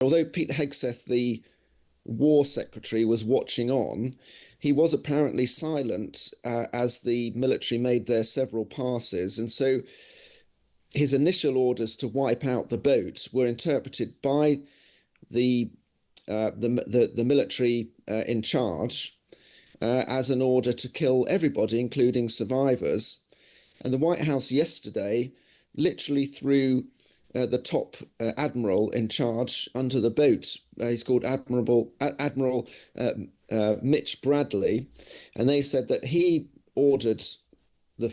Although Pete Hegseth, the war secretary, was watching on, he was apparently silent as the military made their several passes. And so his initial orders to wipe out the boat were interpreted by the military in charge as an order to kill everybody, including survivors. And the White House yesterday literally threw the top admiral in charge under the boat. He's called Admiral Mitch Bradley, and they said that he ordered the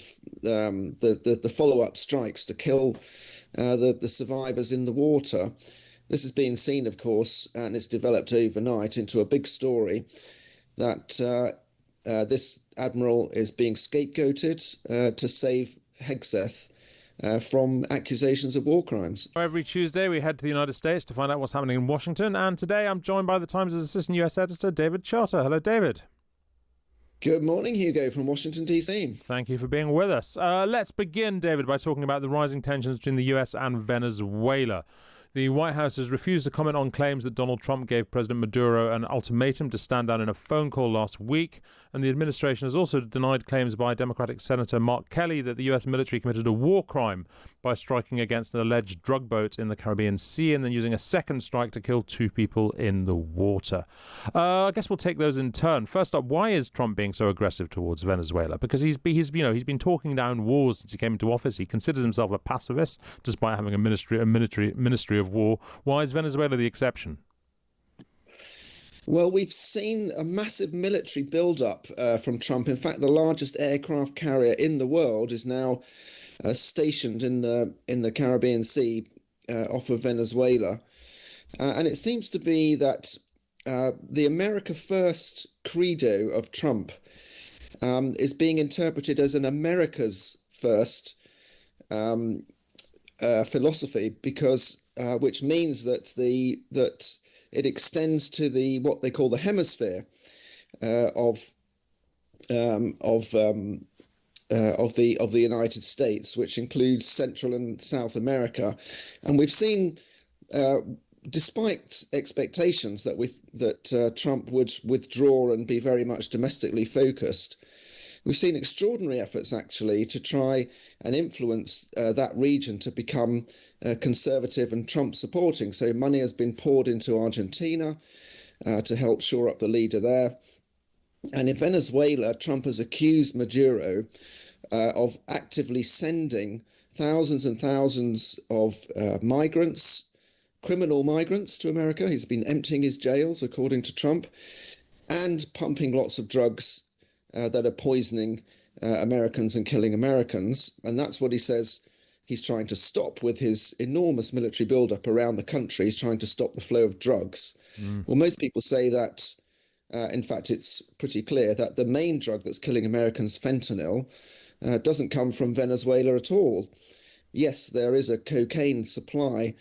follow-up strikes to kill the survivors in the water. This has been seen, of course, and it's developed overnight into a big story that this admiral is being scapegoated to save Hegseth from accusations of war crimes. Every Tuesday we head to the United States to find out what's happening in Washington, and today I'm joined by the Times' assistant US editor, David Charter. Hello, David. Good morning, Hugo, from Washington, D.C. Thank you for being with us. Let's begin, David, by talking about the rising tensions between the US and Venezuela. The White House has refused to comment on claims that Donald Trump gave President Maduro an ultimatum to stand down in a phone call last week, and the administration has also denied claims by Democratic Senator Mark Kelly that the US military committed a war crime by striking against an alleged drug boat in the Caribbean Sea and then using a second strike to kill 2 people in the water. I guess we'll take those in turn. First up, why is Trump being so aggressive towards Venezuela? Because he's been talking down wars since he came into office. He considers himself a pacifist, despite having a ministry of war. Why is Venezuela the exception? Well, we've seen a massive military build-up from Trump. In fact, the largest aircraft carrier in the world is now stationed in the Caribbean Sea off of Venezuela. And it seems to be that the America First credo of Trump is being interpreted as an America's first philosophy, because which means that it extends to what they call the hemisphere of the United States, which includes Central and South America. And we've seen, despite expectations that Trump would withdraw and be very much domestically focused, we've seen extraordinary efforts actually to try and influence that region to become conservative and Trump supporting. So money has been poured into Argentina to help shore up the leader there. And in Venezuela, Trump has accused Maduro of actively sending thousands and thousands of migrants, criminal migrants, to America. He's been emptying his jails, according to Trump, and pumping lots of drugs that are poisoning Americans and killing Americans. And that's what he says he's trying to stop with his enormous military buildup around the country. He's trying to stop the flow of drugs. Well, most people say that, in fact, it's pretty clear that the main drug that's killing Americans, fentanyl, doesn't come from Venezuela at all. Yes, there is a cocaine supply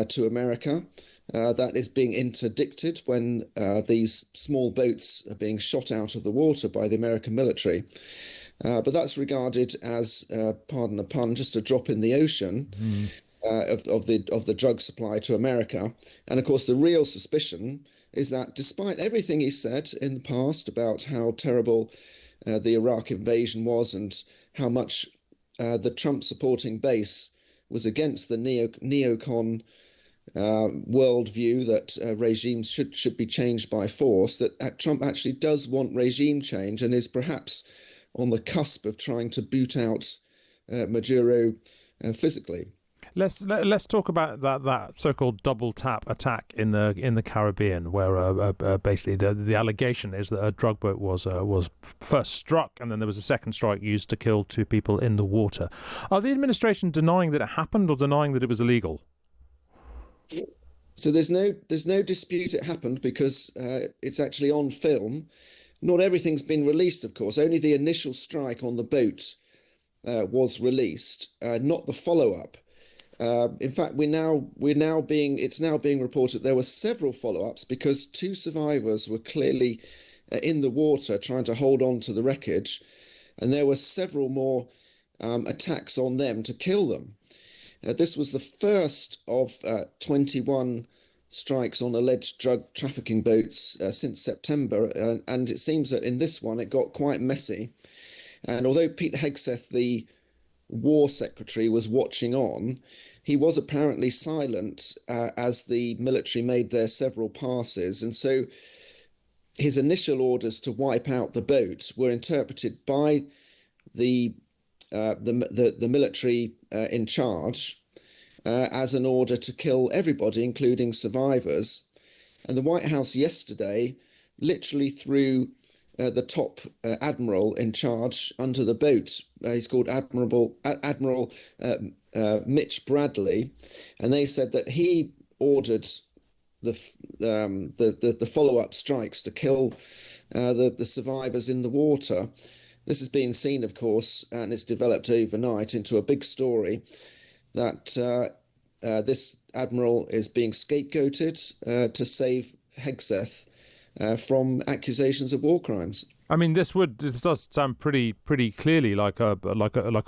to America that is being interdicted when these small boats are being shot out of the water by the American military. But that's regarded as, pardon the pun, just a drop in the ocean of the drug supply to America. And of course, the real suspicion is that despite everything he said in the past about how terrible the Iraq invasion was and how much the Trump supporting base was against the neocon worldview that regimes should be changed by force, that Trump actually does want regime change and is perhaps on the cusp of trying to boot out Maduro physically. Let's talk about that so-called double tap attack in the Caribbean, where basically the allegation is that a drug boat was first struck and then there was a second strike used to kill 2 people in the water. Are the administration denying that it happened or denying that it was illegal? So there's no dispute it happened, because it's actually on film. Not everything's been released, of course. Only the initial strike on the boat was released, not the follow-up. In fact, it's now being reported there were several follow-ups, because 2 survivors were clearly in the water trying to hold on to the wreckage, and there were several more attacks on them to kill them. This was the first of 21 strikes on alleged drug trafficking boats since September, and it seems that in this one it got quite messy. And although Pete Hegseth, the War Secretary, was watching on, he was apparently silent as the military made their several passes, and so his initial orders to wipe out the boat were interpreted by the military in charge as an order to kill everybody, including survivors. And the White House yesterday literally threw the top admiral in charge under the boat. He's called Admiral Mitch Bradley, and they said that he ordered the follow-up strikes to kill the survivors in the water. This has been seen, of course, and it's developed overnight into a big story that this admiral is being scapegoated to save Hegseth from accusations of war crimes. I mean, this does sound pretty clearly like a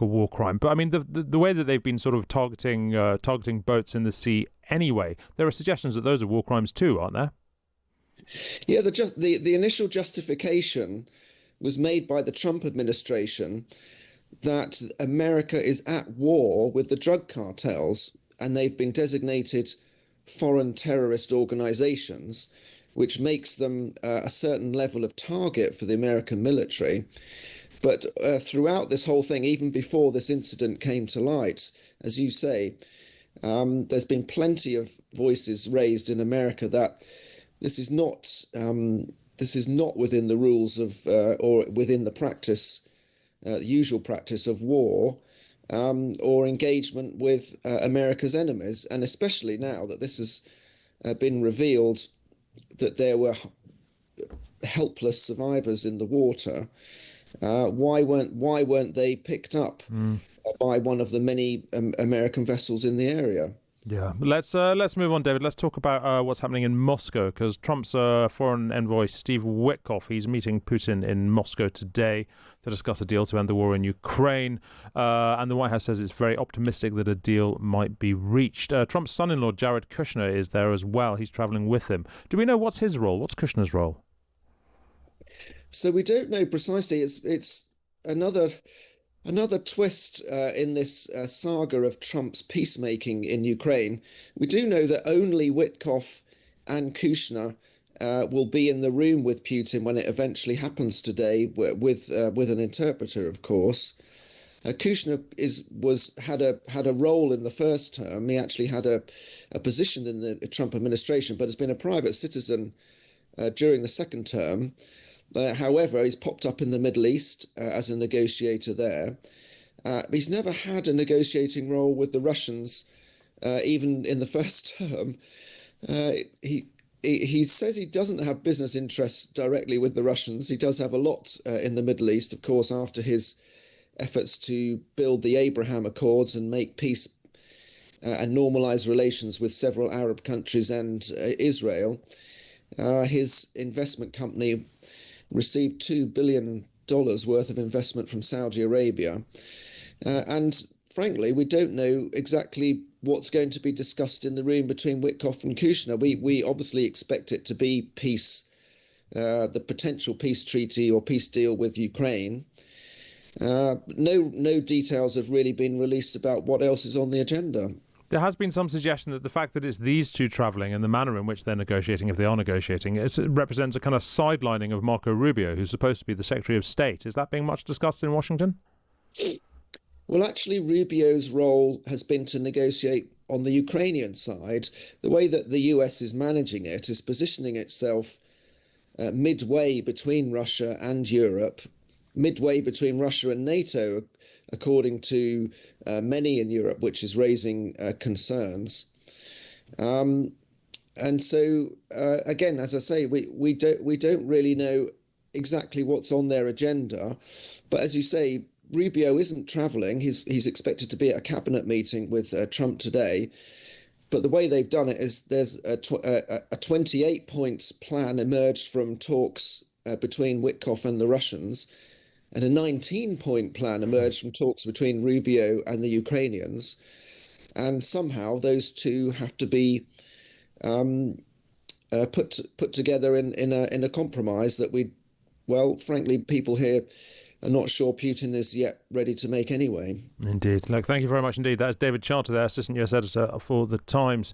war crime. But I mean, the way that they've been sort of targeting boats in the sea anyway, there are suggestions that those are war crimes too, aren't there? Yeah, the initial justification was made by the Trump administration that America is at war with the drug cartels, and they've been designated foreign terrorist organizations, which makes them a certain level of target for the American military. But throughout this whole thing, even before this incident came to light, as you say, there's been plenty of voices raised in America that this is not within the rules of or within the practice, usual practice of war, or engagement with America's enemies, and especially now that this has been revealed that there were helpless survivors in the water. Why weren't they picked up by one of the many American vessels in the area? Yeah, let's move on, David. Let's talk about what's happening in Moscow, because Trump's foreign envoy Steve Witkoff, he's meeting Putin in Moscow today to discuss a deal to end the war in Ukraine, and the White House says it's very optimistic that a deal might be reached. Trump's son-in-law Jared Kushner is there as well. He's travelling with him. Do we know what's his role? What's Kushner's role? So we don't know precisely. It's another twist in this saga of Trump's peacemaking in Ukraine. We do know that only Witkoff and Kushner will be in the room with Putin when it eventually happens today, with an interpreter, of course. Kushner had a role in the first term. He actually had a position in the Trump administration, but has been a private citizen during the second term. However, he's popped up in the Middle East as a negotiator there. He's never had a negotiating role with the Russians, even in the first term. He says he doesn't have business interests directly with the Russians. He does have a lot in the Middle East, of course, after his efforts to build the Abraham Accords and make peace and normalize relations with several Arab countries and Israel. His investment company received $2 billion worth of investment from Saudi Arabia. And frankly, we don't know exactly what's going to be discussed in the room between Witkoff and Kushner. We obviously expect it to be peace, the potential peace treaty or peace deal with Ukraine. No details have really been released about what else is on the agenda. There has been some suggestion that the fact that it's these two travelling and the manner in which they're negotiating, if they are negotiating, it represents a kind of sidelining of Marco Rubio, who's supposed to be the Secretary of State. Is that being much discussed in Washington? Well, actually, Rubio's role has been to negotiate on the Ukrainian side. The way that the US is managing it is positioning itself midway between Russia and Europe, midway between Russia and NATO, according to many in Europe, which is raising concerns. And so, again, as I say, we don't really know exactly what's on their agenda. But as you say, Rubio isn't travelling. He's expected to be at a cabinet meeting with Trump today. But the way they've done it is there's a 28 points plan emerged from talks between Witkoff and the Russians, and a 19-point plan emerged from talks between Rubio and the Ukrainians. And somehow those two have to be put together in a compromise that frankly, people here are not sure Putin is yet ready to make anyway. Indeed. Look, thank you very much indeed. That's David Charter there, Assistant US Editor for The Times.